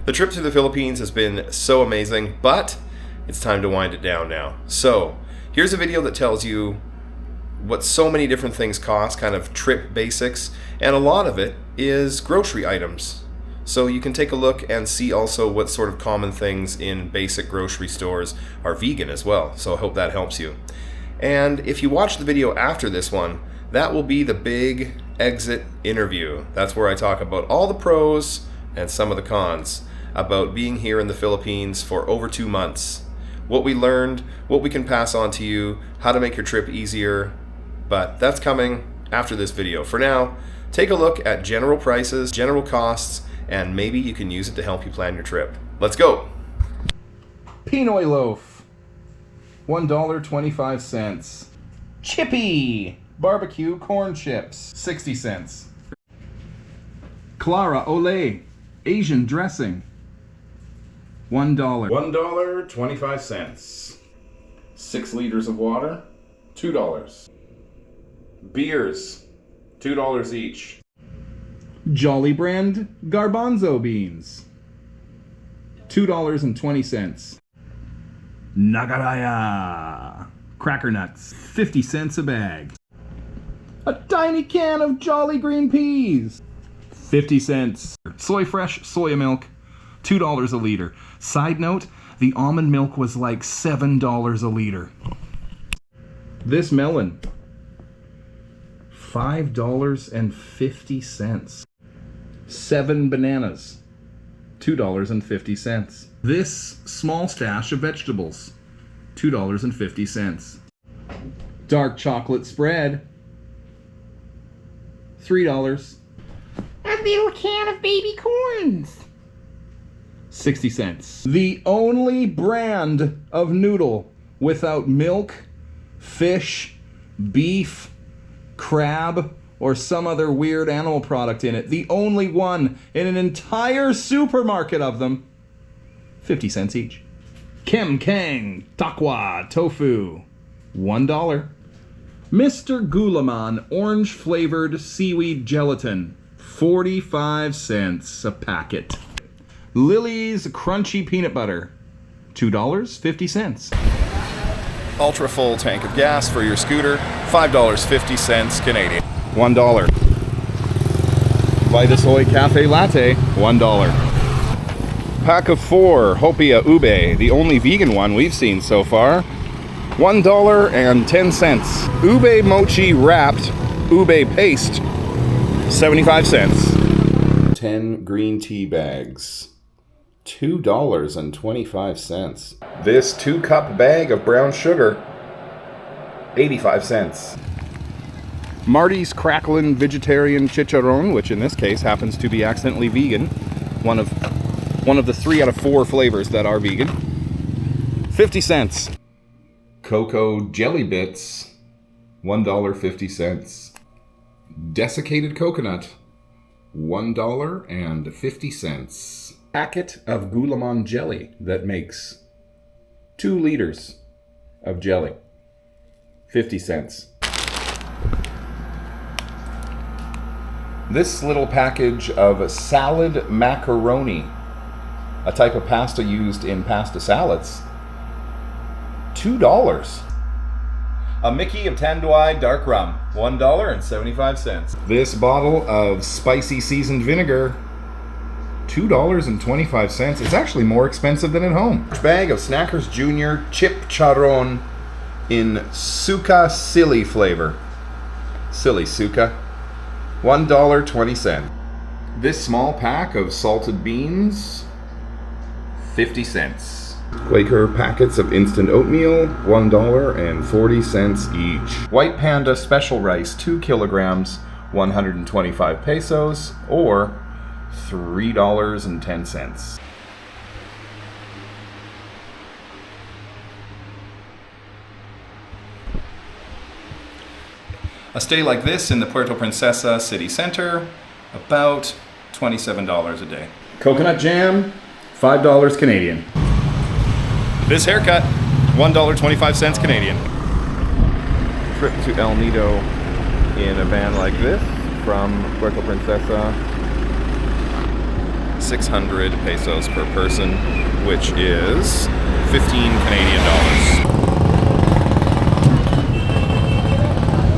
The trip to the Philippines has been so amazing, but it's time to wind it down now. So, here's a video that tells you what so many different things cost, kind of trip basics, and a lot of it is grocery items. So you can take a look and see also what sort of common things in basic grocery stores are vegan as well. So I hope that helps you. And if you watch the video after this one, that will be the big exit interview. That's where I talk about all the pros and some of the cons about being here in the Philippines for over 2 months. What we learned, what we can pass on to you, how to make your trip easier. But that's coming after this video. For now, take a look at general prices, general costs, and maybe you can use it to help you plan your trip. Let's go! Pinoy loaf, $1.25. Chippy barbecue corn chips, 60 cents. Clara Olay Asian dressing, $1. $1.25. 6 liters of water, $2. Beers, $2 each. Jolly Brand garbanzo beans, $2.20. Nagaraya cracker nuts, 50 cents a bag. A tiny can of Jolly Green Peas, 50 cents. Soy Fresh soya milk, $2 a liter. Side note, the almond milk was like $7 a liter. This melon, $5.50. 7 bananas, $2.50. This small stash of vegetables, $2.50. Dark chocolate spread, $3. A little can of baby corns, 60 cents. The only brand of noodle without milk, fish, beef, crab, or some other weird animal product in it. The only one in an entire supermarket of them. 50 cents each. Kem Kang Takwa Tofu, $1. Mr. Gulaman orange flavored seaweed gelatin, 45 cents a packet. Lily's crunchy peanut butter, $2.50. Ultra full tank of gas for your scooter, $5.50 Canadian. $1. Vitasoy Cafe Latte, $1. Pack of 4 Hopia Ube, the only vegan one we've seen so far, $1.10. Ube mochi wrapped ube paste, 75 cents. 10 green tea bags, $2.25. This 2-cup bag of brown sugar, 85 cents. Marty's Cracklin' Vegetarian Chicharron, which in this case happens to be accidentally vegan. One of the 3 out of 4 flavors that are vegan. 50 cents. Cocoa Jelly Bits, $1.50. Desiccated coconut, $1.50. Packet of Gulaman jelly that makes 2 liters of jelly, 50 cents. This little package of salad macaroni, a type of pasta used in pasta salads, $2. A Mickey of Tanduay dark rum, $1.75. This bottle of spicy seasoned vinegar, $2.25. It's actually more expensive than at home. Bag of Snackers Junior Chip Charon in Suka Silly flavor. Silly Suka. $1.20. This small pack of salted beans, 50 cents. Quaker packets of instant oatmeal, $1.40 each. White Panda special rice, 2 kilograms, 125 pesos, or $3.10. A stay like this in the Puerto Princesa city center, about $27 a day. Coconut jam, $5 Canadian. This haircut, $1.25 Canadian. Trip to El Nido in a van like this from Puerto Princesa 600 pesos per person, which is 15 Canadian dollars.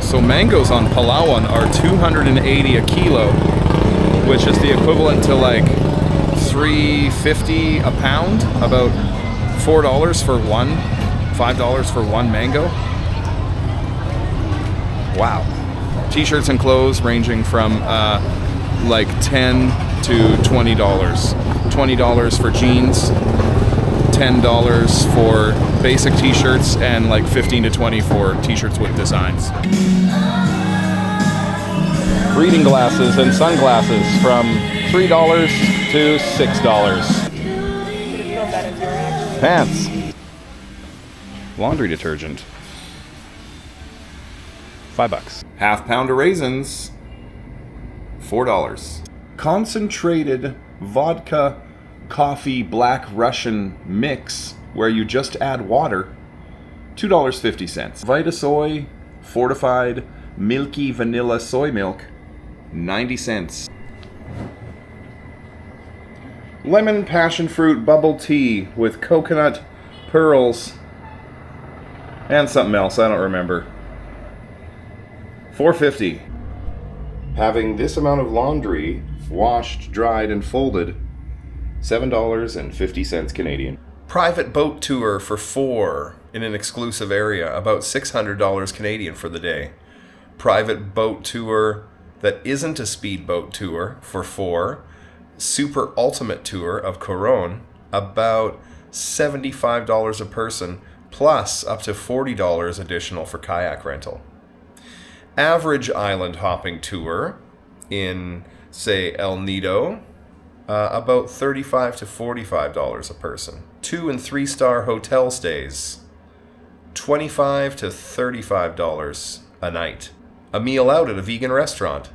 So mangoes on Palawan are 280 a kilo, which is the equivalent to like $3.50 a pound, about $4 for one, $5 for one mango. Wow. T-shirts and clothes ranging from like $10 to $20. $20 for jeans, $10 for basic t-shirts, and like 15 to 20 for t-shirts with designs. Reading glasses and sunglasses from $3 to $6. Pants. Laundry detergent. $5. Half pound of raisins. $4. Concentrated vodka coffee black Russian mix where you just add water. $2.50. Vitasoy fortified milky vanilla soy milk. 90 cents. Lemon passion fruit bubble tea with coconut pearls and something else I don't remember. $4.50. Having this amount of laundry washed, dried, and folded, $7.50 Canadian. Private boat tour for 4 in an exclusive area, about $600 Canadian for the day. Private boat tour that isn't a speedboat tour for 4. Super ultimate tour of Coron, about $75 a person, plus up to $40 additional for kayak rental. Average island hopping tour in, say, El Nido, about $35 to $45 a person. 2- and 3-star hotel stays, $25 to $35 a night. A meal out at a vegan restaurant,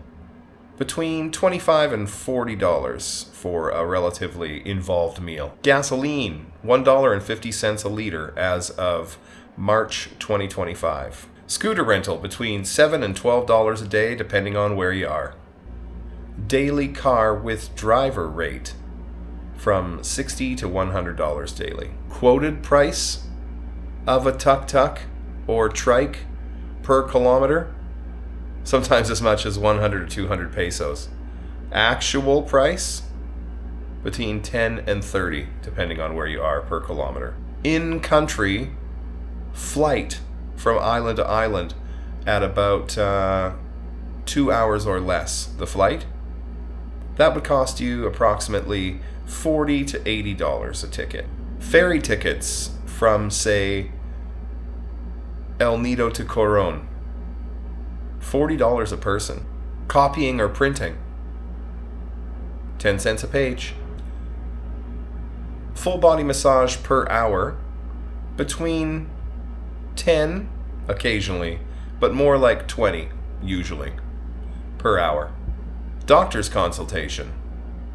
between $25 and $40 for a relatively involved meal. Gasoline, $1.50 a liter as of March 2025. Scooter rental, between $7 and $12 a day, depending on where you are. Daily car with driver rate, from $60 to $100 daily. Quoted price of a tuk-tuk or trike per kilometer, sometimes as much as 100 to 200 pesos. Actual price, between 10 and 30, depending on where you are per kilometer. In-country flight from island to island at about 2 hours or less. The flight, that would cost you approximately $40 to $80 a ticket. Ferry tickets from, say, El Nido to Coron, $40 a person. Copying or printing, 10 cents a page. Full body massage per hour, between 10 occasionally, but more like 20 usually per hour. Doctor's consultation,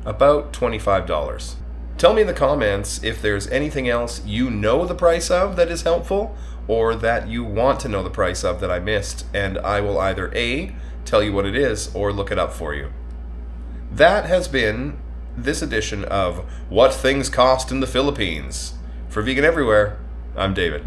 about $25. Tell me in the comments if there's anything else you know the price of that is helpful, or that you want to know the price of that I missed, and I will either A, tell you what it is, or look it up for you. That has been this edition of What Things Cost in the Philippines. For Vegan Everywhere, I'm David.